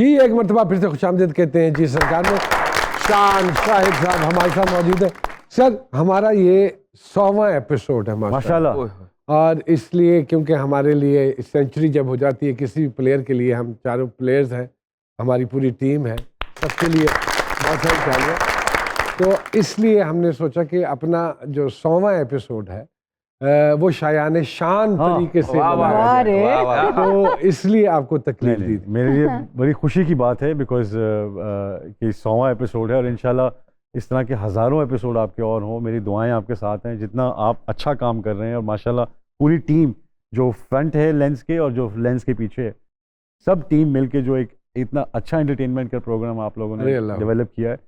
जी एक मरतबा फिर से खुशामदीद कहते हैं जी सरकार में। शान शाहिद साहब हमारे साथ मौजूद है। सर हमारा ये 100वां एपिसोड है माशाल्लाह। और इसलिए क्योंकि हमारे लिए सेंचुरी जब हो जाती है किसी भी प्लेयर के लिए, हम चारों प्लेयर्स हैं, हमारी पूरी टीम है, सबके लिए बहुत सारी चाहिए, तो इसलिए हमने सोचा कि अपना जो 100वां एपिसोड है वो शायान शान तरीके से बनाया जाए। तो इसलिए आपको तकलीफ दी थी। मेरे लिए बड़ी खुशी की बात है बिकॉज कि 100वां एपिसोड है और इंशाल्लाह इस तरह के हज़ारों एपिसोड आपके और हों। मेरी दुआएं आपके साथ हैं, जितना आप अच्छा काम कर रहे हैं और माशाल्लाह पूरी टीम जो फ्रंट है लेंस के और जो लेंस के पीछे है, सब टीम मिलके जो एक इतना अच्छा एंटरटेनमेंट का प्रोग्राम आप लोगों ने डेवलप किया है।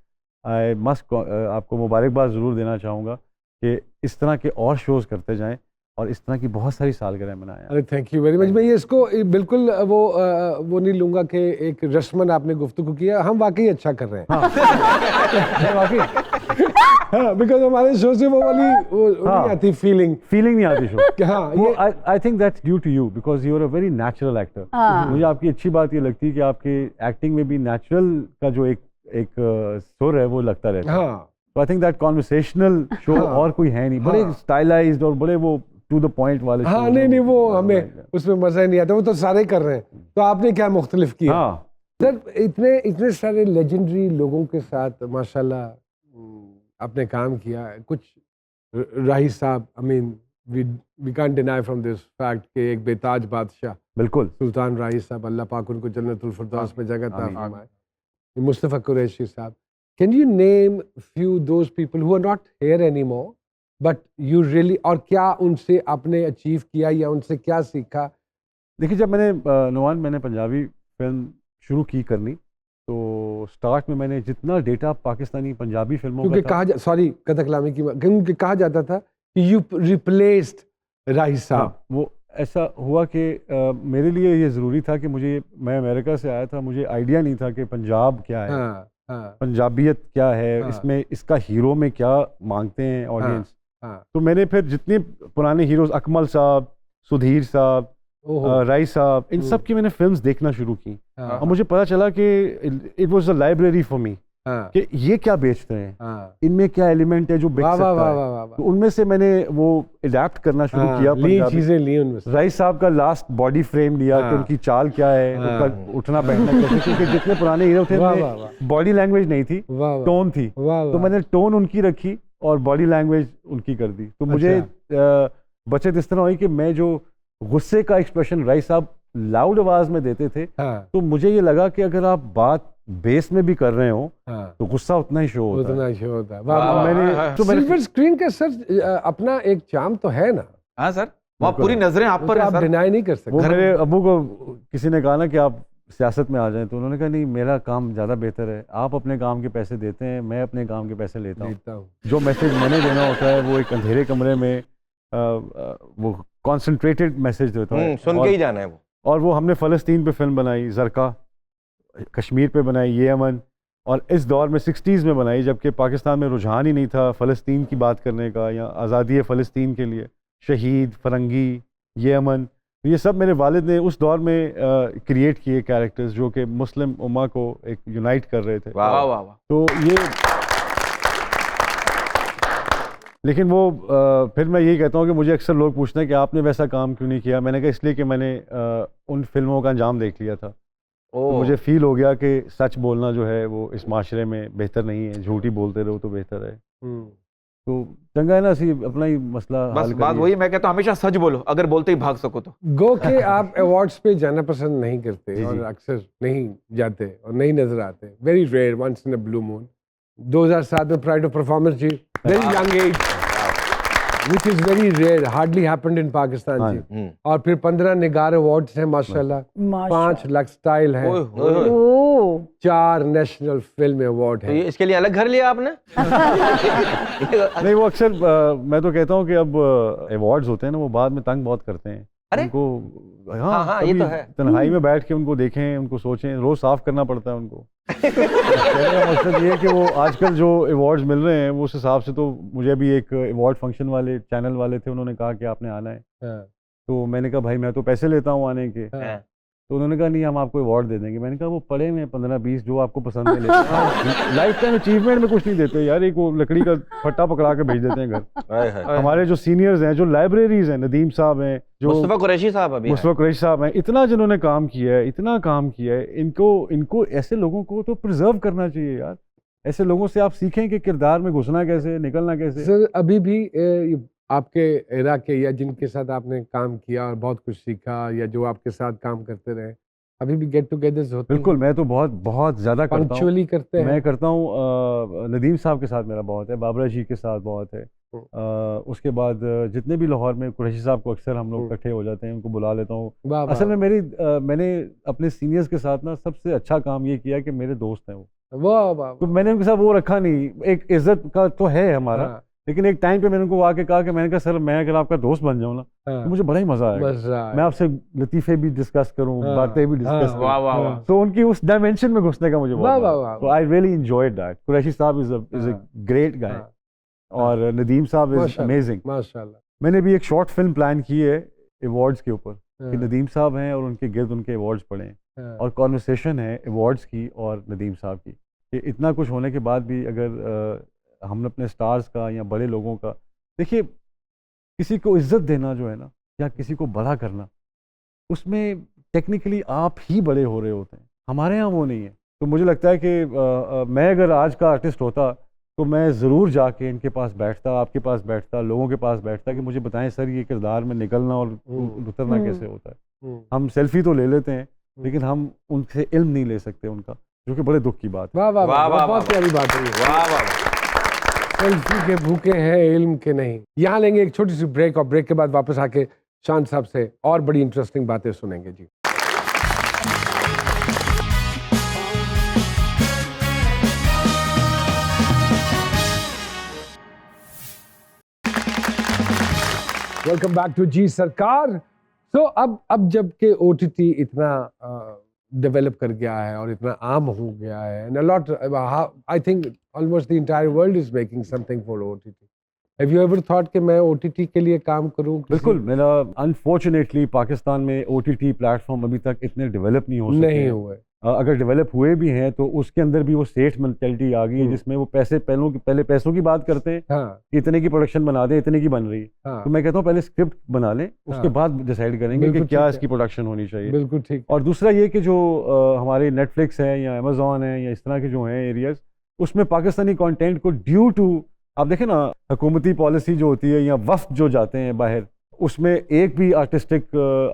आई मस्ट आपको मुबारकबाद ज़रूर देना चाहूँगा कि इस तरह के और शोज़ करते जाएं और इस तरह की बहुत सारी सालगिरह मनाएं। अरे थैंक यू वेरी मच। मैं ये इसको बिल्कुल वो नहीं लूँगा कि एक रस्मन आपने गुफ्तगू किया, हम वाकई अच्छा कर रहे हैं। हाँ, बिकॉज हमारे शो से वो वाली नहीं आती फीलिंग नहीं आती शो। हाँ, I think that's due to you because you are a very natural actor. मुझे आपकी अच्छी बात ये लगती है कि आपके एक्टिंग में भी नेचुरल का जो एक सुर है वो लगता रहता है। तो I think that conversational show और कोई है नहीं, बड़े स्टाइलाइज्ड और बड़े वो टू द पॉइंट वाले। हाँ नहीं वो हमें उसमें मजा ही नहीं आता, वो तो सारे कर रहे हैं, तो आपने क्या मुख्तलिफ किया? सर इतने सारे लेजेंडरी लोगों के साथ माशाल्लाह आपने काम किया। कुछ राही साहब, I mean we can't deny from this fact कि एक बेताज बादशाह बिल्कुल सुल्तान राही साहब, अल्लाह पाक उनको जन्नतुल फिरदौस में जगह अता फरमाए। मुस्तफ़ा कुरैशी साहब, can you name few those people who are not here anymore but you really, और क्या उनसे आपने अचीव किया या उनसे क्या सीखा? देखिए जब मैंने पंजाबी फिल्म शुरू की करनी, तो स्टार्ट में मैंने जितना डेटा पाकिस्तानी पंजाबी फिल्मों क्योंकि क्योंकि कहा जाता था कि यू रिप्लेस्ड राही साहब। वो ऐसा हुआ कि मेरे लिए ये ज़रूरी था कि मैं अमेरिका से आया था, मुझे आइडिया नहीं था कि पंजाब क्या है, पंजाबियत क्या है, इसमें इसका हीरो में क्या मांगते हैं ऑडियंस। तो मैंने फिर जितने पुराने हीरोज अकमल साहब, सुधीर साहब, राय साहब, इन सब की मैंने फिल्म्स देखना शुरू की और मुझे पता चला कि it was a library for me कि ये क्या बेचते हैं, इनमें क्या एलिमेंट है जो बिक सकता है। तो उनमें से मैंने वो अडैप्ट करना शुरू किया, चीजें ली उनमें से। राय साहब का लास्ट बॉडी फ्रेम लिया कि उनकी चाल क्या है, उनका उठना बैठना कैसे, क्योंकि जितने पुराने हीरो थे बॉडी लैंग्वेज नहीं थी, टोन थी, तो मैंने टोन उनकी रखी और बॉडी लैंग्वेज उनकी कर दी। तो मुझे बचत इस तरह हुई कि मैं जो गुस्से का एक्सप्रेशन राय साहब लाउड आवाज में देते थे, तो मुझे ये लगा कि अगर आप बात बेस में भी कर रहे हो तो गुस्सा उतना ही शो होता है। सिल्वर स्क्रीन का सर अपना एक चार्म तो है ना? हाँ सर, वहाँ पूरी नजरें आप पर हैं, आप डिनाई नहीं कर सकते। मेरे अब्बू को किसी ने कहा ना कि आप सियासत में आ जाएं, तो उन्होंने कहा नहीं, मेरा काम ज़्यादा बेहतर है, आप अपने काम के पैसे देते हैं, मैं अपने काम के पैसे लेता हूँ। जो मैसेज मैंने देना होता है वो एक अंधेरे कमरे में वो कॉन्सेंट्रेटेड मैसेज देता है, सुन के ही जाना है वो। और वो हमने फ़लस्तीन पे फिल्म बनाई, ज़रका कश्मीर पे बनाई, ये अमन, और इस दौर में 60s में बनाई जबकि पाकिस्तान में रुझान ही नहीं था फ़लस्तीन की बात करने का या आज़ादी फ़लस्तीन के लिए। शहीद, फरंगी, ये अमन, ये सब मेरे वालिद ने उस दौर में क्रिएट किए कैरेक्टर्स जो कि मुस्लिम उम्मा को एक यूनाइट कर रहे थे। वाह वाह वाह। तो ये लेकिन वो फिर मैं यही कहता हूँ कि मुझे अक्सर लोग पूछते हैं कि आपने वैसा काम क्यों नहीं किया। मैंने कहा इसलिए कि मैंने उन फिल्मों का अंजाम देख लिया था, तो मुझे फील हो गया कि सच बोलना जो है वो इस माशरे में बेहतर नहीं है, झूठी बोलते रहो तो बेहतर है। तो चंगा है ना, सी अपना ही मसला बस बात वही, मैं कहता हूँ हमेशा सच बोलो अगर बोलते ही भाग सको तो। गो के आप अवार्ड्स पे जाना पसंद नहीं करते और अक्सर नहीं जाते और नहीं नजर आते। Very rare, once in a blue moon. 2007 में प्राइड ऑफ परफॉर्मेंस जी, very young age, which is very rare, hardly happened in Pakistan जी। और फिर 15 निगार अवार्ड्स हैं माशाल्लाह, 5 लाख स्टाइल है, 4 नेशनल फिल्म अवार्ड है। इसके लिए अलग घर लिया आपने? नहीं, वो अक्सर मैं तो कहता हूँ कि अब अवार्ड्स होते हैं ना, वो बाद में तंग बहुत करते हैं उनको। हाँ, ये तो है। तन्हाई में बैठ के उनको देखें, उनको सोचें, रोज साफ करना पड़ता है उनको। मकसद ये है कि वो आजकल जो अवार्ड्स मिल रहे हैं वो उस हिसाब से, तो मुझे भी एक अवार्ड फंक्शन वाले चैनल वाले थे, उन्होंने कहा कि आपने आना है, तो मैंने कहा भाई मैं तो पैसे लेता हूँ आने के, तो उन्होंने कहा नहीं हम आपको अवार्ड दे देंगे। मैंने कहा वो पढ़े में 15-20 जो आपको पसंद है लेते लाइफ टाइम अचीवमेंट में कुछ नहीं देते यार, एक वो लकड़ी का फट्टा पकड़ा के भेज देते हैं घर। हमारे जो सीनियर्स हैं, जो लाइब्रेरीज हैं, नदीम साहब हैं, जो मुस्तफा कुरैशी साहब अभी मुस्तफा कुरैशी साहब हैं, इतना जिन्होंने काम किया है, इतना काम किया है, इनको ऐसे लोगों को तो प्रिजर्व करना चाहिए यार। ऐसे लोगों से आप सीखें कि किरदार में घुसना कैसे, निकलना कैसे। सर अभी भी आपके एरा के या जिनके साथ आपने काम किया और बहुत कुछ सीखा या जो आपके साथ काम करते रहे, अभी भी गेट टुगेदर्स होते हैं? बिल्कुल, मैं तो बहुत ज़्यादा करता हूँ। पंक्चुअली करते हैं? मैं करता हूँ, नदीम साहब के साथ मेरा बहुत है, बाबरा जी के साथ बहुत है। उसके बाद जितने भी लाहौर में कुरैशी साहब को अक्सर हम लोग इकट्ठे हो जाते हैं, उनको बुला लेता हूँ। असल में मैंने अपने सीनियर्स के साथ ना सबसे अच्छा काम ये किया कि मेरे दोस्त हैं वो। वाह वाह। तो मैंने उनके साथ वो रखा नहीं, एक इज्जत का तो है हमारा, लेकिन एक टाइम पे मैंने उनको आके कहा कि मैंने कहा सर मैं अगर आपका दोस्त बन जाऊँ ना तो मुझे बड़ा ही मजा आएगा, मैं आपसे लतीफ़े भी डिस्कस करूँ, बातें भी डिस्कस करूँ। तो उनकी उस डायमेंशन में घुसने का मुझे बहुत, तो I really enjoyed that. Qureshi साहब इज अ ग्रेट गाय और नदीम साहब इज अमेजिंग माशाल्लाह। मैंने भी एक शॉर्ट फिल्म प्लान की है अवार्ड्स के ऊपर कि नदीम साहब हैं और उनके गिर्द उनके अवार्ड्स पढ़े हैं और कॉन्वर्सेशन है अवार्ड्स की और नदीम साहब की। कि इतना कुछ होने के बाद भी अगर हम अपने स्टार्स का या बड़े लोगों का, देखिए किसी को इज्जत देना जो है ना या किसी को बड़ा करना, उसमें टेक्निकली आप ही बड़े हो रहे होते हैं, हमारे यहाँ वो नहीं है। तो मुझे लगता है कि मैं अगर आज का आर्टिस्ट होता तो मैं ज़रूर जाके इनके पास बैठता, आपके पास बैठता, लोगों के पास बैठता कि मुझे बताएं सर ये किरदार में निकलना और उतरना कैसे होता है। हम सेल्फी तो ले लेते हैं लेकिन हम उनसे इल्म नहीं ले सकते उनका, जो कि बड़े दुख की बात है। वाह वाह वाह, बहुत प्यारी बात है। वाह वाह, सेल्फी के भूखे हैं इल्म के नहीं। यहाँ लेंगे एक छोटी सी ब्रेक और ब्रेक के बाद वापस आके शान साहब से और बड़ी इंटरेस्टिंग बातें सुनेंगे जी। वेलकम बैक टू जी सरकार। सो अब जब के OTT इतना डेवलप कर गया है और इतना आम हो गया है, and a lot, I think almost the entire world is making something for OTT. Have you ever thought कि मैं OTT के लिए काम करूं? बिल्कुल, मेरा अनफॉर्चुनेटली पाकिस्तान में OTT प्लेटफॉर्म अभी तक इतने डेवलप नहीं हो सके। नहीं हुए। अगर डेवलप हुए भी हैं तो उसके अंदर भी वो सेठ मेंटालिटी आ गई है जिसमें वो पहले पैसों की बात करते हैं। हाँ। इतने की प्रोडक्शन बना दें, इतने की बन रही है। हाँ। तो मैं कहता हूँ पहले स्क्रिप्ट बना लें, उसके बाद डिसाइड करेंगे कि क्या इसकी प्रोडक्शन होनी चाहिए। बिल्कुल ठीक। और दूसरा ये कि जो हमारे नेटफ्लिक्स है या अमेजोन है या इस तरह के जो हैं एरियाज, उसमें पाकिस्तानी कंटेंट को ड्यू टू, आप देखें ना हुकूमती पॉलिसी जो होती है या वफ्द जो जाते हैं बाहर, उसमें एक भी आर्टिस्टिक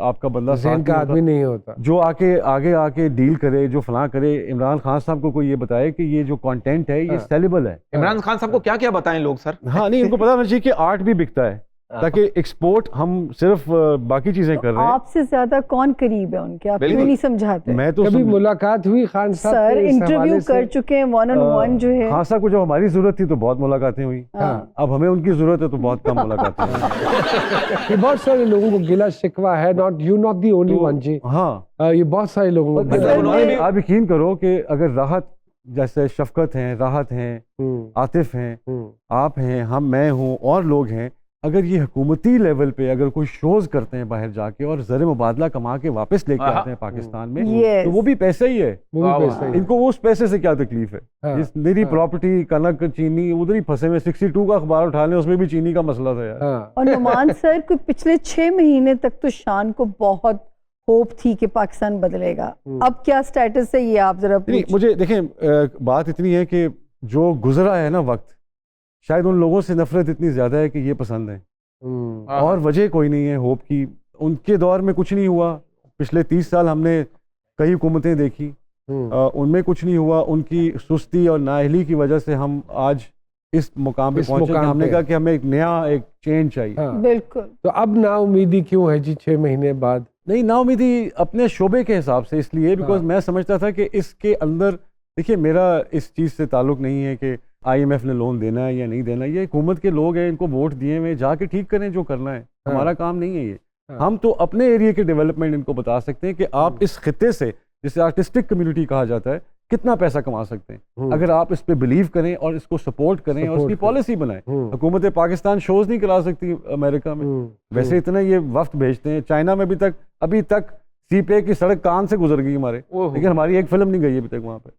आपका बंदा साथ का आदमी नहीं होता जो आगे आके डील करे, जो फलां करे। इमरान खान साहब को कोई ये बताए कि ये जो कंटेंट है ये सेलेबल है। इमरान खान साहब को क्या क्या बताएं लोग सर? हाँ नहीं, इनको पता होना चाहिए कि आर्ट भी बिकता है, ताकि एक्सपोर्ट हम सिर्फ बाकी चीजें कर रहे हैं। आपसे ज्यादा कौन करीब है उनके, आप क्यों नहीं समझाते? मैं तो कभी मुलाकात हुई खान साहब से? सर इंटरव्यू कर चुके हैं, 1-on-1 जो है। खान साहब को जब हमारी जरूरत थी तो बहुत मुलाकातें हुई, अब हमें उनकी जरूरत है तो बहुत कम मुलाकातें ये बहुत सारे लोगों को गिला शिकवा है, नॉट दी ओनली वन जी। हाँ, ये बहुत सारे लोगों को आप यकीन करो कि अगर राहत जैसे शफकत हैं, राहत हैं, आतिफ हैं, आप हैं, मैं हूँ और लोग हैं, अगर ये हुकूमती लेवल पे अगर कोई शोज करते हैं बाहर जाके और ज़र मुबादला कमा के वापस लेके आते हैं पाकिस्तान में, तो वो भी पैसा ही है। इनको उस पैसे से क्या तकलीफ है? इस मेरी प्रॉपर्टी कनक चीनी उधर ही फंसे में 62 का अखबार उठा लें, उसमें भी चीनी का मसला था यार। और नुमान सर कोई पिछले 6 महीने तक तो शान को बहुत होप थी कि पाकिस्तान बदलेगा, अब क्या स्टेटस है ये आप जरा मुझे देखें। बात इतनी है कि जो गुजरा है ना वक्त, शायद उन लोगों से नफरत इतनी ज्यादा है कि ये पसंद है और वजह कोई नहीं है होप की। उनके दौर में कुछ नहीं हुआ, पिछले 30 साल हमने कई हुकूमतें देखी, उनमें कुछ नहीं हुआ। उनकी सुस्ती और नाअहली की वजह से हम आज इस मुकाम पे पहुंचे। हमने कहा कि हमें एक चेंज चाहिए। बिल्कुल। तो अब नाउमीदी क्यों है जी 6 महीने बाद? नहीं, नाउमीदी अपने शोबे के हिसाब से इसलिए बिकॉज मैं समझता था कि इसके अंदर, देखिए मेरा इस चीज़ से ताल्लुक नहीं है कि IMF ने लोन देना है या नहीं देना, ये हुकूमत के लोग हैं, इनको वोट दिए हुए, जाके ठीक करें जो करना है। हमारा काम नहीं है ये। हम तो अपने एरिया के डेवलपमेंट इनको बता सकते हैं कि आप इस खित्ते से, जिसे आर्टिस्टिक कम्युनिटी कहा जाता है, कितना पैसा कमा सकते हैं अगर आप इस पे बिलीव करें और इसको सपोर्ट करें और इसकी पॉलिसी बनाएं। हुकूमत पाकिस्तान शोज नहीं करा सकती अमेरिका में, वैसे इतना ये वफ्द भेजते हैं। चाइना में अभी तक सीपे की सड़क कान से गुजर गई हमारे, लेकिन हमारी एक फिल्म नहीं गई अभी तक वहाँ पे।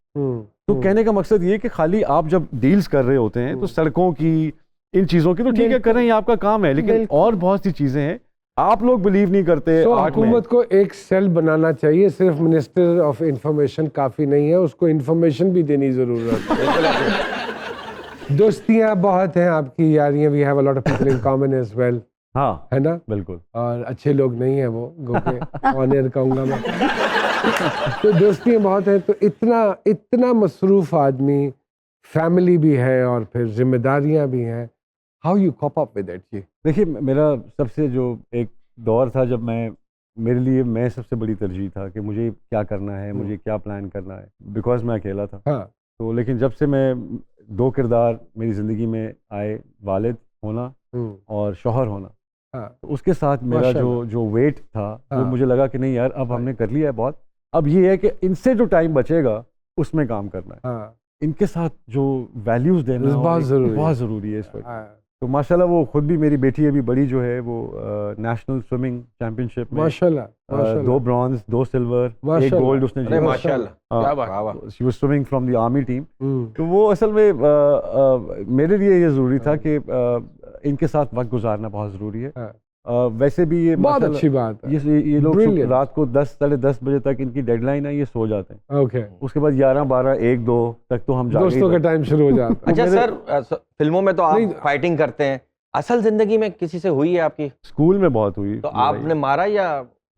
तो कहने का मकसद ये कि खाली आप जब डील्स कर रहे होते हैं तो सड़कों की, इन चीजों की तो ठीक है करें, ये आपका काम है, लेकिन और बहुत सी चीजें हैं आप लोग बिलीव नहीं करते। हुकूमत को एक सेल बनाना चाहिए, सिर्फ मिनिस्टर ऑफ इंफॉर्मेशन काफी नहीं है, उसको इंफॉर्मेशन भी देनी जरूरत है। दोस्तियां बहुत हैं आपकी, यारियां, we have a lot of people in common as well, हाँ है ना? बिल्कुल। और अच्छे लोग नहीं है वो, गोके ऑन एयर कहूंगा मैं। तो दोस्तियां बहुत हैं, तो इतना मसरूफ आदमी, फैमिली भी है और फिर जिम्मेदारियां भी हैं, how you cope up with it? जी देखिए, मेरा सबसे जो एक दौर था जब मेरे लिए मैं सबसे बड़ी तरजीह था कि मुझे क्या करना है, मुझे क्या प्लान करना है, बिकॉज मैं अकेला था। हाँ। तो लेकिन जब से मैं 2 किरदार मेरी ज़िंदगी में आए, वालिद होना और शौहर होना, हाँ। तो उसके साथ मेरा जो वेट था वो मुझे लगा कि नहीं यार, अब हमने कर लिया है बहुत, अब ये है कि इनसे जो टाइम बचेगा उसमें काम करना है। हाँ। इनके साथ जो वैल्यूज़ देना बहुत ज़रूरी है इस वक्त। तो माशाल्लाह वो खुद भी, मेरी बेटी अभी बड़ी जो है वो नेशनल स्विमिंग चैंपियनशिप में माशाल्लाह 2 ब्रॉन्ज 2 सिल्वर 1 गोल्ड उसने जीता। माशाल्लाह, क्या बात। She was swimming from the army team. तो वो असल में मेरे लिए ये ज़रूरी था कि इनके साथ वक्त गुजारना बहुत ज़रूरी है। वैसे भी ये बहुत अच्छी बात है, ये लोग रात को 10 साढ़े 10 बजे तक इनकी डेडलाइन है, ये सो जाते हैं। ओके। उसके बाद 11 12 1 2 तक तो हम दोस्तों का टाइम शुरू हो जाता है। अच्छा सर, फिल्मों में तो आप फाइटिंग करते हैं, असल जिंदगी में किसी से हुई है आपकी? स्कूल में बहुत हुई। तो आपने मारा या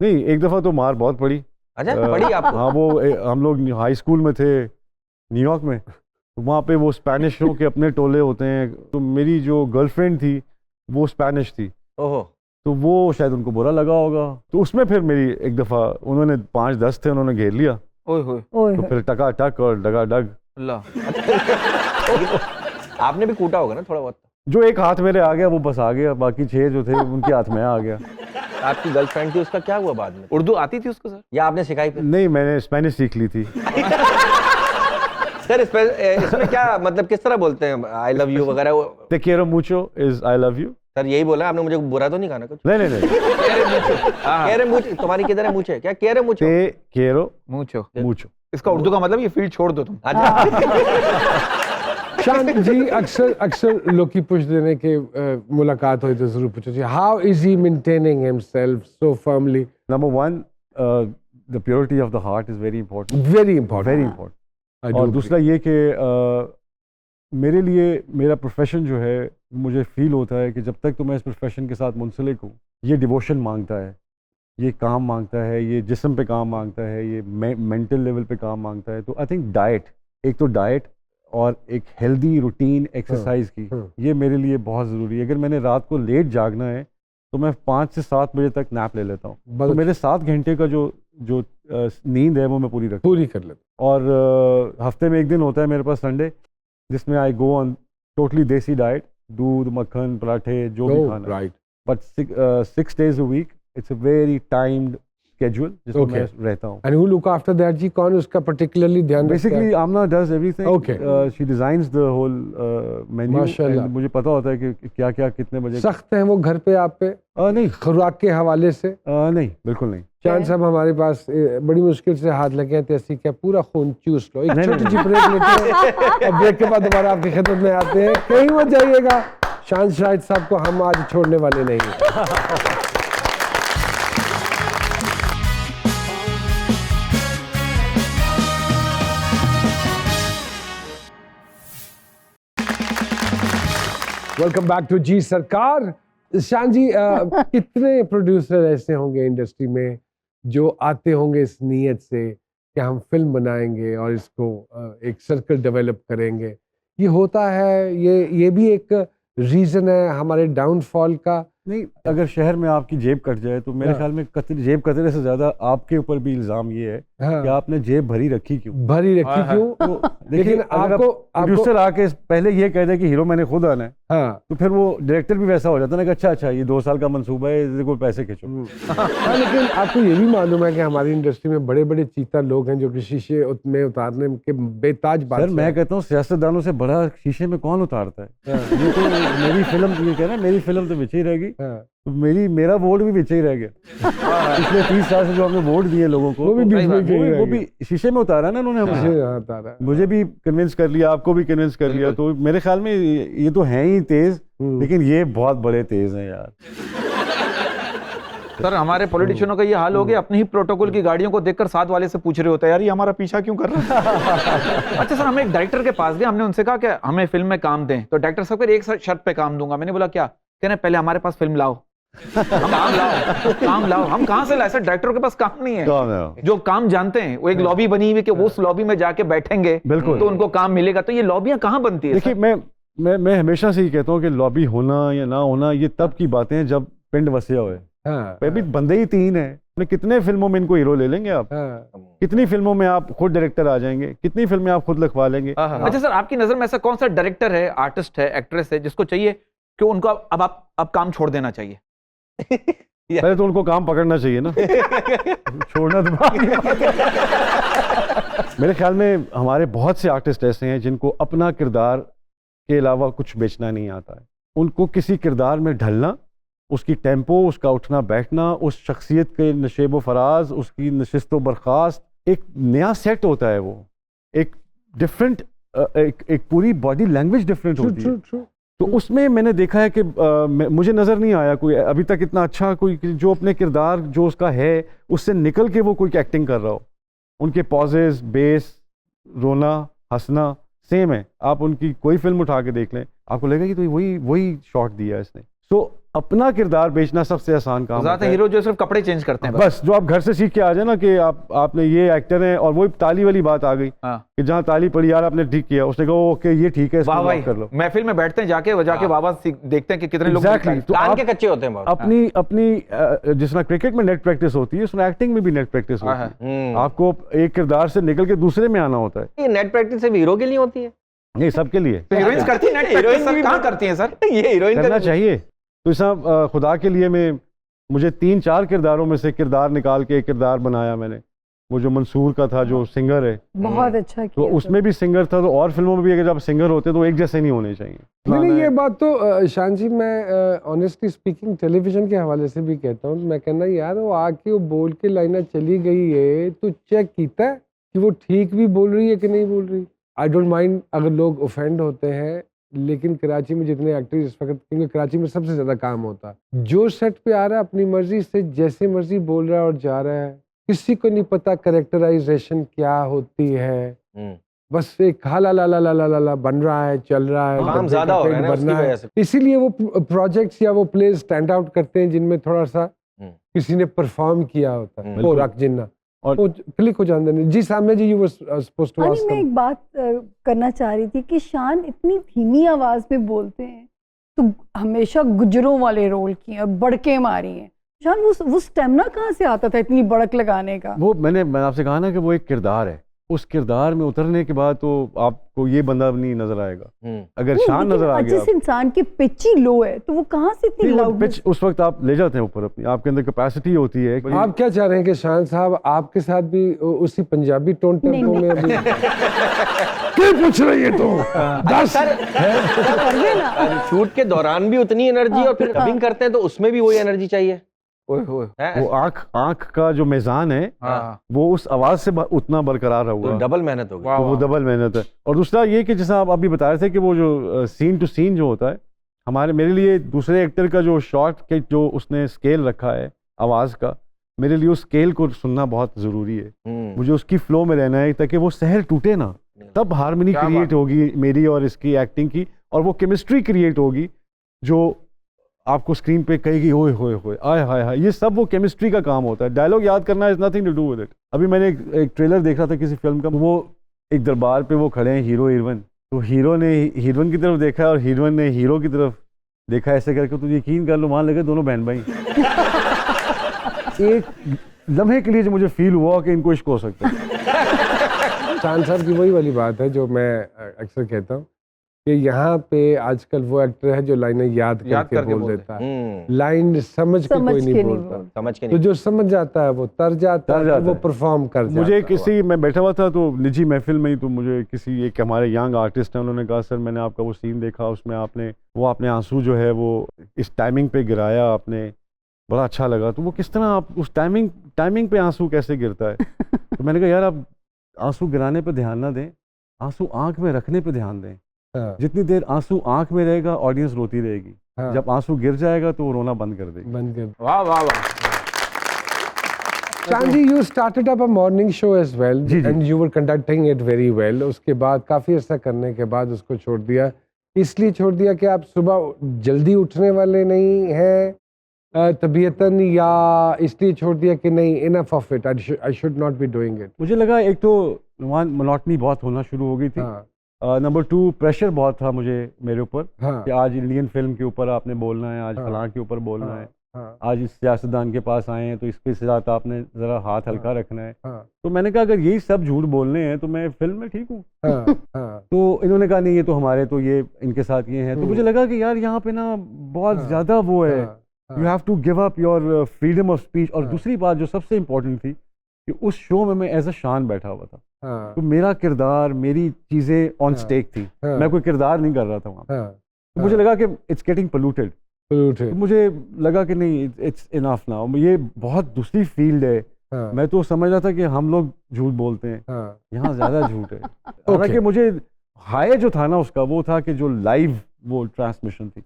नहीं? एक दफा तो मार बहुत पड़ी। अच्छा, पड़ी आपको? हाँ, वो हम लोग हाई स्कूल में थे न्यूयॉर्क में, तो वहाँ पे वो स्पेनिशों के अपने टोले होते हैं, तो मेरी जो गर्लफ्रेंड थी वो स्पेनिश थी। ओहो। तो वो शायद उनको बुरा लगा होगा, तो उसमें फिर मेरी एक दफा उन्होंने 5-10 थे, उन्होंने घेर लिया। ओए होए। तो फिर टका टक और डगा डग। अल्लाह। आपने भी कूटा होगा ना थोड़ा बहुत? जो एक हाथ मेरे आ गया वो बस आ गया, बाकी 6 जो थे उनके हाथ में आ गया। आपकी गर्लफ्रेंड थी, उसका क्या हुआ बाद में? उर्दू आती थी उसको सर, या आपने सिखाई फिर? नहीं, मैंने स्पेनिश सीख ली थी। सर इसमें क्या मतलब, किस तरह बोलते हैं आई लव यू वगैरह? ते quiero mucho is I love you। Sir यही बोला आपने, मुझे बुरा तो नहीं कहा ना कुछ? नहीं नहीं नहीं। केरे मुझे, तुम्हारी किधर है मुझे? क्या केरे मुझे? ते quiero मुझो। mucho। इसका उर्दू का मतलब ये फील्ड छोड़ दो तुम। अच्छा। शान जी, अक्सर लोग की पूछ देने के मुलाकात हुई तो जरूर पूछो जी, how is he maintaining himself so firmly? Number 1, the purity of the heart is very important। Very important, very important. और दूसरा ये कि मेरे लिए मेरा प्रोफेशन जो है, मुझे फील होता है कि जब तक तो मैं इस प्रोफेशन के साथ मुंसलिक हूँ, ये डिवोशन मांगता है, ये काम मांगता है, ये जिस्म पे काम मांगता है, ये मेंटल लेवल पे काम मांगता है। तो आई थिंक डाइट, एक तो डाइट और एक हेल्दी रूटीन एक्सरसाइज की, ये मेरे लिए बहुत ज़रूरी है। अगर मैंने रात को लेट जागना है तो मैं 5 से 7 बजे तक नैप ले लेता हूँ, तो मेरे 7 घंटे का जो नींद है वो मैं पूरी कर लेता हूँ। और हफ्ते में एक दिन होता है मेरे पास संडे, जिसमें आई गो ऑन टोटली देसी डाइट, दूध मक्खन पराठे जो भी खाना, right. But 6 days a week it's a very timed schedule जिसमें मैं रहता हूँ। And who look after that जी? कौन उसका particularly ध्यान रखता है? Basically Amna does everything। Okay। She designs the whole menu। माशाल्लाह। मुझे पता होता है कि क्या क्या कितने बजे। सख्त है वो घर पे आप पे? नहीं, खुराक के हवाले से? नहीं, बिल्कुल नहीं। चांद साहब हमारे पास बड़ी मुश्किल से हाथ लगे हैं, तैसी क्या पूरा खून चूस लो। एक छोटी सी ब्रेक लेते हैं और ब्रेक के बाद दोबारा आपकी खिदमत में आते हैं। कहीं मत जाइएगा, शान शाहिद साहब को हम आज छोड़ने वाले नहीं हैं। वेलकम बैक टू जी सरकार। शान जी, कितने प्रोड्यूसर ऐसे होंगे इंडस्ट्री में जो आते होंगे इस नीयत से कि हम फिल्म बनाएंगे और इसको एक सर्कल डेवलप करेंगे? ये होता है, ये भी एक रीज़न है हमारे डाउनफॉल का? नहीं, अगर शहर में आपकी जेब कट जाए तो मेरे ख्याल में जेब कतरे से ज्यादा आपके ऊपर भी इल्जाम ये है कि आपने जेब भरी रखी क्यों? तो लेकिन आपको प्रोड्यूसर आके पहले ये कह दे कि हीरो मैंने खुद आना है, तो फिर वो डायरेक्टर भी वैसा हो जाता है ना कि अच्छा ये 2 साल का मंसूबा है, इससे कोई पैसे खींचो। हाँ, लेकिन आपको ये भी मालूम है कि हमारी इंडस्ट्री में बड़े बड़े चीता लोग हैं जो कि शीशे में उतारने के बेताज बात। सर मैं कहता हूँ सियासतदानों से बड़ा शीशे में कौन उतारता है? ये तो मेरी फिल्म, ये कह रहा है मेरी फिल्म तो बिछी रहेगी, मेरा वोट भी पीछे ही रह गया। पिछले 30 साल से जो हमने वोट दिए लोगों को, वो भी बीच में वो भी शीशे में उतारा ना उन्होंने हमें। मुझे भी कन्विंस कर लिया, आपको भी कन्विंस कर लिया। तो मेरे ख्याल में ये तो हैं ही तेज, लेकिन ये बहुत बड़े तेज हैं यार। सर हमारे पॉलिटिशियनों का ये हाल हो गया, अपनी ही प्रोटोकॉल की गाड़ियों को देखकर साथ वाले से पूछ रहे होते हैं यार ये हमारा पीछा क्यों कर रहा है। अच्छा सर, हम एक डायरेक्टर के पास गए, हमने उनसे कहा कि हमें फिल्म में काम दें। तो डायरेक्टर साहब एक शर्त पे काम दूंगा। मैंने बोला क्या? कह रहे पहले हमारे पास फिल्म लाओ। काम लाओ। हम कहां से लाए सर? डायरेक्टर के पास काम नहीं है। जो काम जानते हैं वो एक लॉबी बनी हुई कि वो उस लॉबी में जाके बैठेंगे तो उनको काम मिलेगा। तो ये लॉबियां कहां बनती है? देखिए मैं हमेशा से ही कहता हूँ कि लॉबी होना या ना होना ये तब की बातें हैं जब पिंड वसिया हुए। अभी बंदे ही 3 हैं, अपने कितने फिल्मों में इनको हीरो ले लेंगे आप? कितनी फिल्मों में आप खुद डायरेक्टर आ जाएंगे? कितनी फिल्में आप खुद लिखवा लेंगे? अच्छा सर, आपकी नजर में ऐसा कौन सा डायरेक्टर है, आर्टिस्ट है, एक्ट्रेस है जिसको चाहिए कि उनको अब काम छोड़ देना चाहिए? पहले तो उनको काम पकड़ना चाहिए ना। छोड़ना तो बात है। मेरे ख्याल में हमारे बहुत से आर्टिस्ट ऐसे हैं जिनको अपना किरदार के अलावा कुछ बेचना नहीं आता है। उनको किसी किरदार में ढलना, उसकी टेम्पो, उसका उठना बैठना, उस शख्सियत के नशेब व फराज, उसकी नशिस्त व बर्खास्त, एक नया सेट होता है। वो एक डिफरेंट एक पूरी बॉडी लैंग्वेज डिफरेंट होती है। तो उसमें मैंने देखा है कि मुझे नज़र नहीं आया कोई अभी तक इतना अच्छा कोई जो अपने किरदार जो उसका है उससे निकल के वो कोई एक्टिंग कर रहा हो। उनके पॉजेस, बेस, रोना, हंसना सेम है। आप उनकी कोई फिल्म उठा के देख लें, आपको लगेगा कि तो वही शॉट दिया है इसने। तो अपना किरदार बेचना सबसे आसान काम है। हीरो जो सिर्फ कपड़े चेंज करते हैं बस जो आप घर से सीख के आ जाए ना कि आपने ये एक्टर हैं, और वो ताली वाली बात आ गई कि जहाँ ताली पड़ी यार आपने ठीक किया, उसने कहा ओके ये ठीक है, वाह कर लो। महफिल में बैठते हैं जाके वाह देखते हैं कि कितने लोग कान के कच्चे होते हैं। अपनी जिस तरह क्रिकेट में नेट प्रैक्टिस होती है, उसमें एक्टिंग में भी नेट प्रैक्टिस होती है। आपको एक किरदार से निकल के दूसरे में आना होता है। ये नेट प्रैक्टिस सिर्फ हीरो के लिए होती है? नहीं, सबके लिए। हीरोइंस करती है नेट प्रैक्टिस? कहाँ करती हैं सर? ये हीरोइन करना चाहिए। तो इस खुदा के लिए मुझे 3-4 किरदारों में से किरदार निकाल के एक किरदार बनाया मैंने। वो जो मंसूर का था, जो सिंगर है, बहुत अच्छा किया। तो उसमें भी सिंगर था। तो और फिल्मों में भी अगर जब सिंगर होते तो एक जैसे नहीं होने चाहिए। नहीं, ये बात तो शान जी मैं ऑनेस्टली स्पीकिंग टेलीविजन के हवाले से भी कहता हूँ। मैं कहना यार वो आके वो बोल के लाइना चली गई है तो चेक कीता है कि वो ठीक भी बोल रही है कि नहीं बोल रही। आई डोंट माइंड अगर लोग ऑफेंड होते हैं, लेकिन कराची में जितने एक्टर इस वक्त, क्योंकि कराची में सबसे ज्यादा काम होता है, जो सेट पे आ रहा है अपनी मर्जी से जैसे मर्जी बोल रहा है और जा रहा है। किसी को नहीं पता कैरेक्टराइजेशन क्या होती है। बस एक हाला ला ला ला ला ला बन रहा है, चल रहा है, काम ज्यादा हो रहा है ना उसकी वजह से। इसीलिए वो प्रोजेक्ट्स या वो प्लेज स्टैंड आउट करते हैं जिनमें थोड़ा सा किसी ने परफॉर्म किया होता है। वो रख जिन्ना और वो क्लिक हो जाते हैं। जी सामने जी, you were supposed to ask. मैं एक बात करना चाह रही थी कि शान इतनी धीमी आवाज में बोलते हैं, तो हमेशा गुजरों वाले रोल किए और बड़के मारी हैं। शान वो स्टेमिना कहाँ से आता था इतनी बड़क लगाने का? वो मैंने आपसे कहा ना कि वो एक किरदार है। उस किरदार में उतरने के बाद तो आपको ये बंदा नहीं नजर आएगा। अगर शान नजर आ गया, जिस इंसान की पिच ही लो है तो वो कहाँ से इतनी लाउड पिच उस वक्त आप ले जाते हैं ऊपर अपनी, आपके अंदर कैपेसिटी होती है। आप क्या चाह रहे हैं कि शान साहब आपके साथ भी उसी पंजाबी टोन टेम्पो में अभी क्या पूछ रही है? तो 10 शूट के दौरान भी उतनी एनर्जी और फिर डबिंग करते हैं तो उसमें भी वही एनर्जी चाहिए। वो आंख का जो मेजान है वो उस आवाज से उतना बरकरार होगा। डबल मेहनत होगी। वो डबल मेहनत है। और दूसरा ये कि जैसा आप अभी बता रहे थे कि वो जो सीन टू सीन जो होता है, मेरे लिए दूसरे एक्टर का जो शॉट के जो उसने स्केल रखा है आवाज का, मेरे लिए उस स्केल को सुनना बहुत जरूरी है। मुझे उसकी फ्लो में रहना है ताकि वो सहर टूटे ना, तब हार्मनी क्रिएट होगी मेरी और इसकी एक्टिंग की, और वो केमिस्ट्री क्रिएट होगी जो आपको स्क्रीन पे कहेगी ओए होए होए आय हाय हाय। ये सब वो केमिस्ट्री का काम होता है। डायलॉग याद करना is nothing to do with it. अभी मैंने एक ट्रेलर देख रहा था किसी फिल्म का, वो एक दरबार पे वो खड़े हैं हीरो हीरोइन, तो हीरो ने हीरोइन की तरफ देखा और हीरोइन ने हीरो की तरफ देखा ऐसे करके, तो यकीन कर लो मान लगे दोनों बहन भाई। एक लम्हे के लिए जो मुझे फील हुआ कि इनको इश्क हो सकता है। शान साहब की वही वाली बात है जो मैं अक्सर कहता हूँ कि यहाँ पे आजकल वो एक्टर है जो लाइनें याद करके बोल देता है, लाइन समझ के कोई नहीं बोलता, समझ के तो जो समझ जाता है वो तर जाता है, वो परफॉर्म कर जाता है। मुझे किसी, मैं बैठा हुआ था तो निजी महफिल में ही, तो मुझे किसी एक हमारे यंग आर्टिस्ट हैं, उन्होंने कहा सर मैंने आपका वो सीन देखा, उसमें आपने आंसू जो है वो इस टाइमिंग पे गिराया आपने, बड़ा अच्छा लगा। तो वो किस तरह आप उस टाइमिंग पे आंसू कैसे गिरता है? तो मैंने कहा यार आप आंसू गिराने पे ध्यान ना दें, आंसू आंख में रखने पे ध्यान दें। हाँ। जितनी देर आंसू आंख में रहेगा ऑडियंस रोती रहेगी, हाँ। जब आंसू गिर जाएगा तो वो रोना बंद कर देगी। वाह वाह वाह। Shanji, you started up a morning show as well, and you were conducting it very well. उसके बाद काफी अर्सा करने के बाद उसको छोड़ दिया, इसलिए छोड़ दिया कि आप सुबह जल्दी उठने वाले नहीं हैं तबीयतन, या इसलिए छोड़ दिया कि नहीं enough of it, I should not be doing it? मुझे लगा एक तो मोनोटनी बहुत होना शुरू हो गई थी, नंबर 2 प्रेशर बहुत था मेरे ऊपर, कि आज इंडियन फिल्म के ऊपर आपने बोलना है, आज फलां के ऊपर बोलना है, आज इस सियासतदान के पास आए हैं तो इसके साथ आपने जरा हाथ हल्का रखना है। तो मैंने कहा अगर यही सब झूठ बोलने हैं तो मैं फिल्म में ठीक हूँ। तो इन्होंने कहा नहीं ये तो हमारे, तो ये इनके साथ ये हैं, तो मुझे लगा कि यार यहाँ पे ना बहुत ज्यादा वो है, you have to give up your freedom of speech. और दूसरी बात जो सबसे इम्पोर्टेंट थी कि उस शो में मैं एज अ शान बैठा हुआ था, तो मेरा किरदार, मेरी चीजें ऑन स्टेक थी, मैं कोई किरदार नहीं कर रहा था वहाँ। तो मुझे लगा कि इट्स गेटिंग पोल्यूटेड, तो मुझे लगा कि नहीं इट्स इनफ नाउ, ये बहुत दूसरी फील्ड है। मैं तो समझ रहा था कि हम लोग झूठ बोलते हैं, यहाँ ज्यादा झूठ है। हालांकि मुझे हाई जो था ना उसका, वो था कि जो लाइव वो ट्रांसमिशन थी,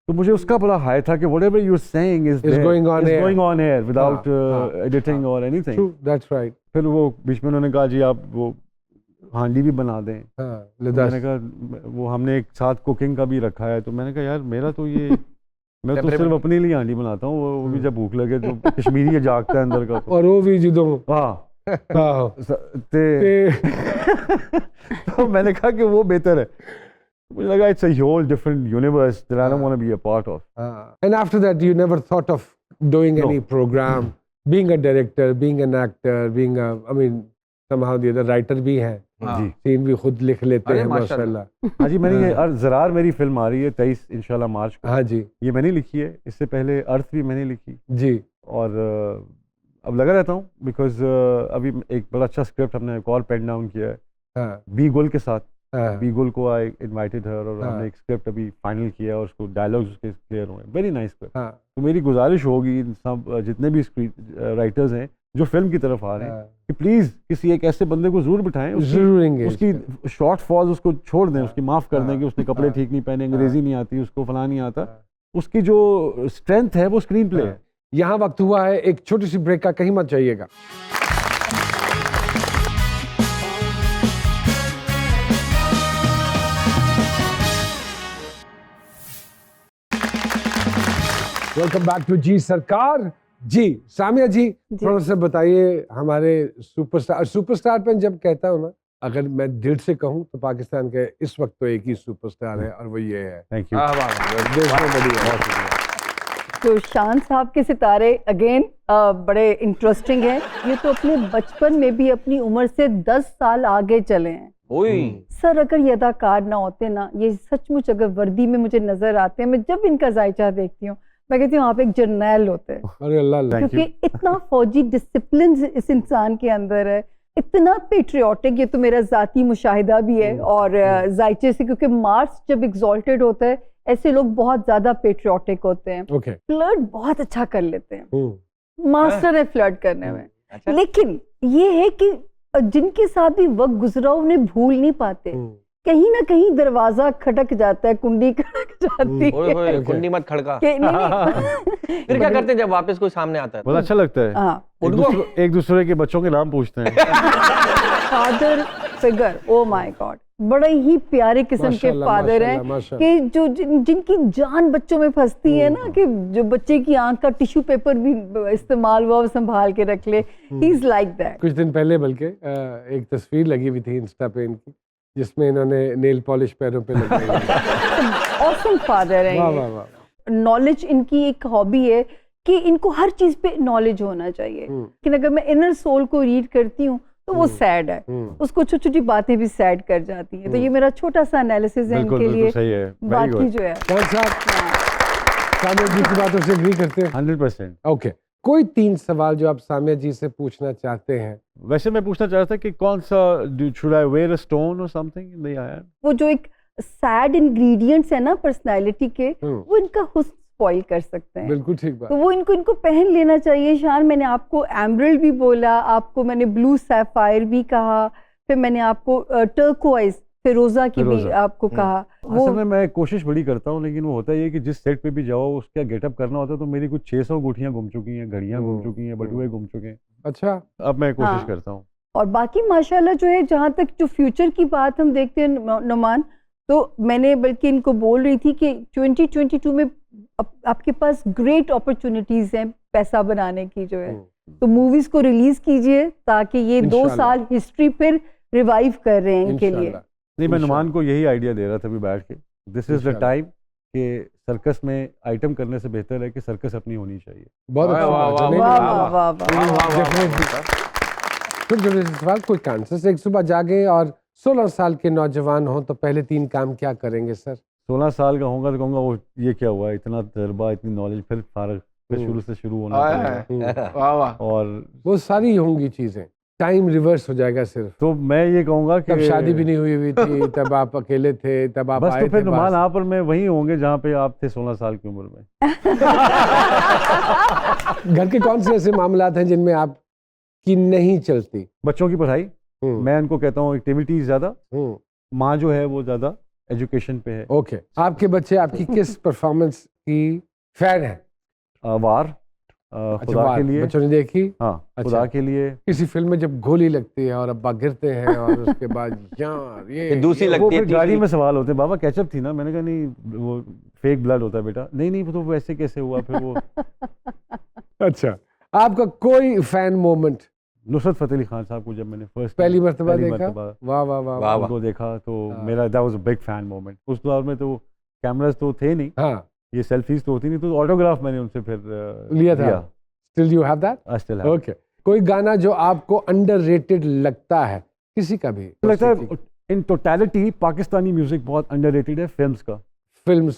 तो मुझे उसका बड़ा हाई था कि whatever you're saying is going on air without editing or anything. True, that's right. फिर वो बीच में उन्होंने कहा जी आप वो हांडी भी बना दें, तो मैंने कहा वो हमने एक साथ कुकिंग का भी रखा है, तो मैंने कहा यार मेरा तो ये मैं तो सिर्फ अपने लिए हांडी बनाता हूँ, वो भी जब भूख लगे तो कश्मीरी जागता है अंदर का, और वो भी जिदों तो मैंने कहा कि वो बेहतर है। मुझे लगा it's a whole different universe that I don't want to be a part of. And after that, you never thought of doing any program, being a director, being an actor, being a, I mean, somehow the other writer भी हैं, scene भी खुद लिख लेते हैं माशाल्लाह। हाँ जी, मैंने ये ज़रार मेरी फिल्म आ रही है 23 इंशाल्लाह मार्च को। हाँ जी, ये मैंने लिखी है, इससे पहले अर्थ भी मैंने लिखी जी, और अब लगा रहता हूँ बिकॉज अभी एक बड़ा अच्छा स्क्रिप्ट हमने एक और पेन डाउन किया है बी गुल के साथ। बी गुल को आई इनवाइटेड हर, और हमने एक स्क्रिप्ट अभी फाइनल किया और उसको डायलॉग्स उसके क्लियर हुए, वेरी नाइस स्क्रिप्ट। तो मेरी गुजारिश होगी सब जितने भी राइटर्स हैं जो फिल्म की तरफ आ रहे हैं कि प्लीज किसी एक ऐसे बंदे को जरूर बिठाएं, उसकी शॉर्ट फॉल्स उसको छोड़ दें, उसकी माफ कर दें कि उसने कपड़े ठीक नहीं पहने, अंग्रेजी नहीं आती, उसको फला नहीं आता, उसकी जो स्ट्रेंथ है वो स्क्रीन प्ले है। यहाँ वक्त हुआ है एक छोटी सी ब्रेक का, कहीं मत जाइएगा। वेलकम बैक टू जी सरकार। जी सामिया जी, थोड़ा सा बताइए हमारे सुपरस्टार पे जब कहता हूँ ना, अगर मैं दिल से कहूँ तो पाकिस्तान के इस वक्त तो एक ही सुपरस्टार है और वो ये है। Thank you. तो शान साहब के सितारे अगेन बड़े इंटरेस्टिंग हैं। ये तो अपने बचपन में भी अपनी उम्र से 10 साल आगे चले हैं। सर अगर ये अदाकार ना होते ना, ये सचमुच अगर वर्दी में मुझे नजर आते हैं, मैं जब इनका जायचा देखती हूँ मैं कहती हूँ आप एक जर्नैल होते हैं। अरे अल्लाह, क्योंकि इतना फौजी डिसिप्लिन इस इंसान के अंदर है, इतना पेट्रियाटिक, ये तो मेरा जाती मुशाहिदा भी है। और जायचे से, क्योंकि मार्स जब एग्जॉल्टेड होता है ऐसे लोग बहुत ज्यादा पेट्रियाटिक होते हैं। फ्लर्ट बहुत अच्छा कर लेते हैं, मास्टर है फ्लर्ट करने में। लेकिन ये है कि जिनके साथ भी वक्त गुजरा उन्हें भूल नहीं पाते, कहीं ना कहीं दरवाजा खटक जाता है, कुंडी खटक जाती है। कुंडी मत खड़का। फिर क्या करते हैं जब वापस कोई सामने आता है? बहुत अच्छा लगता है। एक दूसरे के बच्चों के नाम पूछते हैं। Father figure, oh my God, बड़े ही प्यारे किस्म के फादर हैं कि जो जिनकी जान बच्चों में फंसती है ना, कि जो बच्चे की आंख का टिश्यू पेपर भी इस्तेमाल हुआ संभाल के रख ले। He is like that. कुछ दिन पहले बल्कि एक तस्वीर लगी हुई थी इंस्टा पे इनकी, जिसमें इन्होंने नेल पॉलिश पैरों पे लगाई है। ऑसम फादर है। वाह वाह वाह। नॉलेज इनकी एक हॉबी है कि इनको हर चीज पे नॉलेज होना चाहिए। लेकिन अगर मैं इनर सोल को रीड करती हूँ तो वो सैड है, उसको छोटी छोटी बातें भी सैड कर जाती हैं। तो ये मेरा छोटा सा एनालिसिस है इनके लिए। सही है, बाकी जो है सामिया जी की बातों से एग्री करते हैं 100%। ओके, कोई 3 सवाल जो आप सामिया जी से पूछना चाहते हैं? वैसे मैं पूछना चाह रहा था कि कौन सा, should I wear a stone और समथिंग इन द आई? वो जो एक सैड इंग्रेडिएंट्स है ना पर्सनालिटी के, वो इनका हुस्न स्पॉइल कर सकते हैं। बिल्कुल ठीक बात। तो वो इनको पहन लेना चाहिए। शान, मैंने आपको एमरल्ड भी बोला, आपको मैंने ब्लू सैफायर भी कहा, फिर मैंने आपको टर्कोइज फिरोजा की भी आपको कहा। वो असल में मैं कोशिश बड़ी करता हूँ, लेकिन वो होता है कि जिस सेट पे भी जाओ उसका गेटअप करना होता है, तो मेरी कुछ 600 गुठियां घूम चुकी हैं, घड़ियां घूम चुकी हैं, बटुए घूम चुके हैं। अच्छा, अब मैं कोशिश करता हूँ। और बाकी माशाल्लाह जो है, जहाँ तक जो फ्यूचर की बात हम देखते हैं नुमान, तो मैंने बल्कि इनको बोल रही थी कि 2022 में आपके पास ग्रेट अपॉर्चुनिटीज हैं पैसा बनाने की जो है, तो मूवीज को रिलीज कीजिए ताकि ये 2 साल हिस्ट्री फिर रिवाइव कर रहे हैं इनके लिए। नहीं, मैं नुमान को यही आइडिया दे रहा था अभी बैठ के, दिस इज द टाइम कि सर्कस में आइटम करने से बेहतर है कि सर्कस अपनी होनी चाहिए। बहुत अच्छा, सवाल। कोई चांसेस एक सुबह जागे और 16 साल के नौजवान हो तो पहले 3 काम क्या करेंगे सर? 16 साल का होगा तो कहूँगा वो ये क्या हुआ, इतना तजर्बा, इतनी नॉलेज, फिर फारग शुरू से शुरू होना चाहिए। और वो सारी होंगी चीजें, टाइम रिवर्स हो जाएगा सिर्फ। तो मैं ये कहूँगा कि तब शादी भी नहीं हुई थी, तब आप अकेले थे, तब आप बस आए तो फिर थे नुमान आप और मैं वहीं होंगे जहाँ पे आप थे 16 साल की उम्र में। घर के कौन से ऐसे मामलात हैं जिनमें आप की नहीं चलती? बच्चों की पढ़ाई, मैं उनको कहता हूँ एक्टिविटीज ज्यादा, माँ जो है वो ज्यादा एजुकेशन पे है। ओके, आपके बच्चे आपकी किस परफॉर्मेंस की फैन है? वार, खुदा के लिए। बच्चों ने देखी? हाँ, खुदा के लिए। किसी फिल्म में जब गोली लगती है और अब्बा गिरते हैं और उसके बाद यार ये दूसरी लगती है, गाड़ी में सवाल होते हैं, बाबा केचप थी ना, मैंने कहा नहीं वो फेक ब्लड होता है बेटा। नहीं नहीं, तो वैसे कैसे हुआ फिर वो। अच्छा, आपका कोई फैन मोमेंट? नुसरत फतेह अली खान साहब को जब मैंने पहली मर्तबा देखा, वाह वाह वाह, उनको देखा तो मेरा that was a big fan moment. उस दौर में तो कैमरास तो थे नहीं, हाँ, ये सेल्फीज तो होती नहीं, तो ऑटोग्राफ मैंने उनसे फिर लिया था। Still you have that? I still have. Okay, कोई गाना जो आपको अंडररेटेड लगता है, किसी का भी लगता है? इन टोटलिटी पाकिस्तानी म्यूजिक बहुत अंडररेटेड है फिल्म्स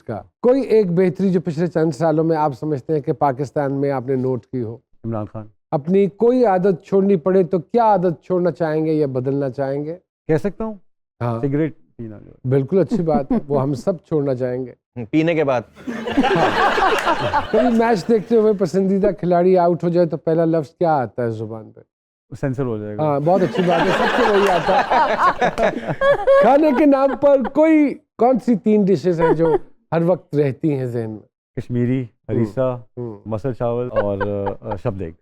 का। कोई एक बेहतरी जो पिछले चंद सालों में आप समझते हैं कि पाकिस्तान में आपने नोट की हो? इमरान खान। अपनी कोई आदत छोड़नी पड़े तो क्या आदत छोड़ना चाहेंगे या बदलना चाहेंगे? कह सकता हूँ, हाँ, सिगरेट पीना। बिल्कुल अच्छी बात है, वो हम सब छोड़ना चाहेंगे पीने के बाद। हाँ। कभी मैच देखते हुए पसंदीदा खिलाड़ी आउट हो जाए तो पहला लफ्ज क्या आता है जुबान पे? सेंसर हो जाएगा। हाँ, बहुत अच्छी बात है, सबको वही आता है। खाने के नाम पर कौन सी 3 डिशेस हैं जो हर वक्त रहती हैं ज़हन में? कश्मीरी, हरीसा, मसल चावल और शबदेग।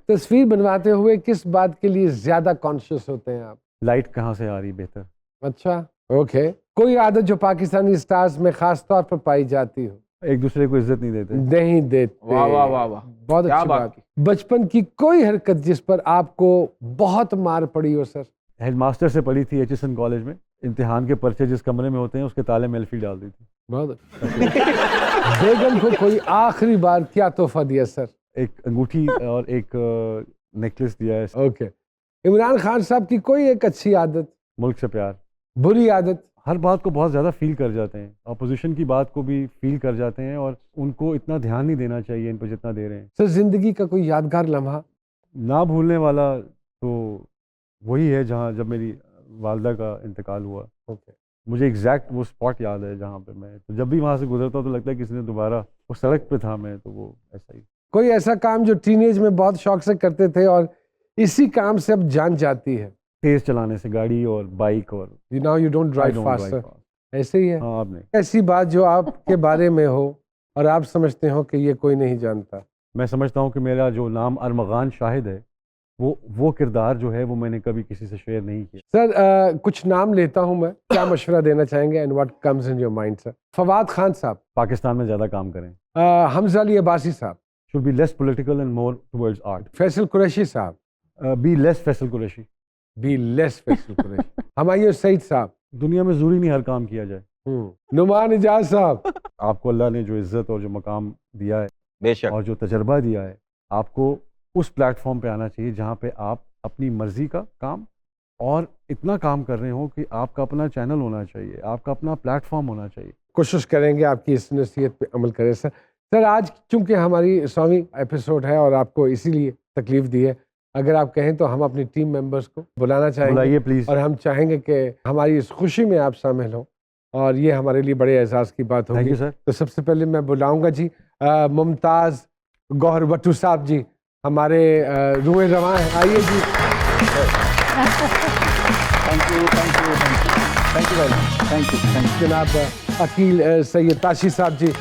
तस्वीर बनवाते हुए किस बात के लिए ज्यादा कॉन्शियस होते हैं आप? लाइट कहाँ से आ रही बेहतर। अच्छा, ओके। कोई आदत जो पाकिस्तानी स्टार्स में खास तौर पर पाई जाती हो? एक दूसरे को इज्जत नहीं देते। वाह वाह वाह वाह, बहुत अच्छी बात। बचपन की कोई हरकत जिस पर आपको बहुत मार पड़ी हो सर? हेडमास्टर से पड़ी थी एचएसएन कॉलेज में, इम्तिहान के पर्चे जिस कमरे में होते हैं उसके ताले में एल्फी डाल दी थी। बहुत अच्छा। बेगम को कोई आखिरी बार क्या तोहफा दिया सर? एक अंगूठी और एक नेकलेस दिया है। ओके। इमरान खान साहब की कोई एक अच्छी आदत? मुल्क से प्यार। बुरी आदत? हर बात को बहुत ज़्यादा फील कर जाते हैं, अपोजिशन की बात को भी फील कर जाते हैं और उनको इतना ध्यान नहीं देना चाहिए इन पर जितना दे रहे हैं। सर, जिंदगी का कोई यादगार लम्हा? ना भूलने वाला तो वही है जहाँ जब मेरी वालदा का इंतकाल हुआ। ओके। मुझे एग्जैक्ट वो स्पॉट याद है जहाँ पे मैं, तो जब भी वहाँ से गुजरता हूँ तो लगता है किसी ने दोबारा, वो सड़क पे था मैं, तो वो ऐसा ही। कोई ऐसा काम जो टीनेज में बहुत शौक से करते थे और इसी काम से अब जान जाती है? तेज चलाने से, गाड़ी और बाइक। और now you don't drive fast, ऐसे ही है? हाँ, आपने ऐसी बात जो आपके बारे में हो और आप समझते हो कि ये कोई नहीं जानता? मैं समझता हूँ कि मेरा जो नाम अरमगान शाहिद है, वो किरदार जो है वो मैंने कभी किसी से शेयर नहीं किया। सर, कुछ नाम लेता हूँ मैं, क्या मशवरा देना चाहेंगे and what comes in your mind sir? Fawad Khan साहब। पाकिस्तान में ज़्यादा काम करें। हमजा अली अब्बासी साहब। should be less political and more towards art. Faisal Qureshi साहब। be less Faisal Qureshi. be less Faisal Qureshi. Humayun Saeed साहब। दुनिया में ज़रूरी नहीं हर काम किया जाए। नुमान इजाज साहब। आपको अल्लाह ने जो इज्जत और जो मकाम दिया है, बेशक, और जो तजर्बा दिया है, आपको उस प्लेटफॉर्म पे आना चाहिए जहाँ पे आप अपनी मर्जी का काम, और इतना काम कर रहे हो कि आपका अपना चैनल होना चाहिए, आपका अपना प्लेटफॉर्म होना चाहिए। कोशिश करेंगे आपकी इस नसीहत पे अमल करें सर। सर आज चूंकि हमारी 100वीं एपिसोड है और आपको इसीलिए तकलीफ दी है, अगर आप कहें तो हम अपनी टीम मेंबर्स को बुलाना चाहेंगे। बुलाइए प्लीज। और हम चाहेंगे कि हमारी इस खुशी में आप शामिल हो, और ये हमारे लिए बड़े एहसास की बात थैंक होगी। You sir. तो सबसे पहले मैं बुलाऊंगा जी मुमताज़ गौहर भट्टू साहब जी, हमारे रूए रवां हैं, आइए जी। Thank you very much, thank you. जनाब अकील सैयद ताशी साहब जी,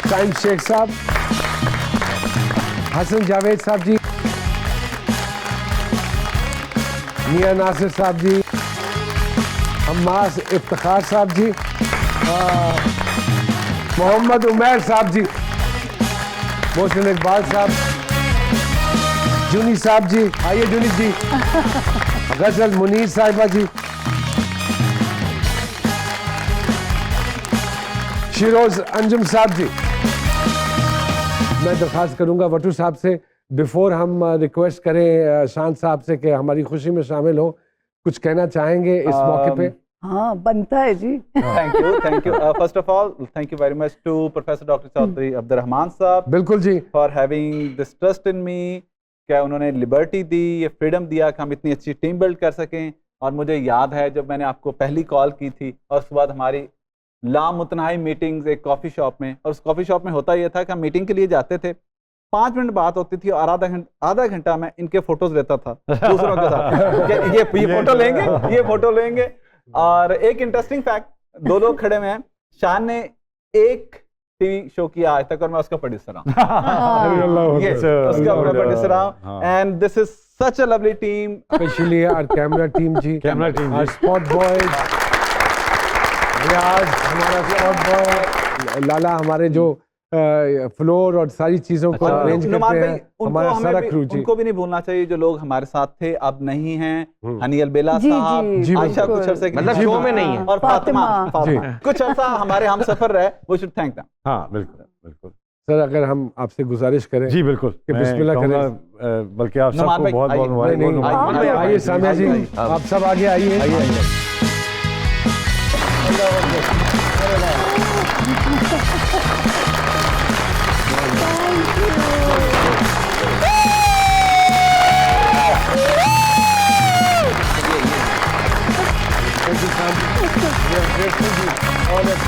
साइम शेख साहब, हसन जावेद साहब जी, मियां नासिर साहब जी, हम्मास इफ्तिखार साहब जी, मोहम्मद उमैर साहब जी, मोहसिन इकबाल साहब, जूनी साहब जी, आइए जूनी जी, गजल मुनीर साहिबा जी, शिरोज अंजुम साहब जी। मैं दरख्वास्त करूंगा वटू साहब से, बिफोर हम रिक्वेस्ट करें शान साहब से कि हमारी खुशी में शामिल हो, कुछ कहना चाहेंगे इस मौके पे? हाँ बनता है जी। Thank you. First of all thank you very much to professor doctor Chaudhry Abdurrahman साहब बिल्कुल जी, for having this trust in me. क्या उन्होंने लिबर्टी दी, ये फ्रीडम दिया कि हम इतनी अच्छी टीम बिल्ड कर सकें। और मुझे याद है जब मैंने आपको पहली कॉल की थी और उसके बाद हमारी लामुतनाही मीटिंग्स एक कॉफ़ी शॉप में, और उस कॉफ़ी शॉप में होता यह था कि हम मीटिंग के लिए जाते थे, 5 मिनट बात होती थी और आधा घंटा मैं इनके फोटोज लेता था दूसरों के साथ कि ये फोटो लेंगे। और एक इंटरेस्टिंग फैक्ट, 2 लोग खड़े हुए हैं, शान ने एक टीवी शो किया आज तक और मैं उसका प्रोड्यूसर हूँ। ये उसका प्रोड्यूसर हूँ, and this is such a lovely team. Specially our camera team जी, camera team, our spot boys, Riyaz हमारा स्पॉट बॉय, लाला हमारे जो फ्लोर और सारी चीजों को अरेंज करते हैं, हमारा सारा क्रू जी। उनको भी नहीं भूलना चाहिए जो लोग हमारे साथ थे, अब नहीं हैं। हनी अलबेला जी, साहब, जी, आयशा बिल्कुल। कुछ अरसे के मतलब लिए शो में नहीं है। और फातिमा जी। कुछ अरसा हमारे हम सफर रहे, वो शुड थैंक देम। हाँ बिल्कुल सर अगर हम आपसे गुजारिश करें जी, बिल्कुल कि बिस्मिल्लाह मैं करें। कहूँगा, बल्कि आप नुमान सबको भाई, बहुत आइए। बहुत नहीं, मुबारक। आइए सामिया जी, आप सब आगे आइए। Thank you, Sam. We are grateful to you. All of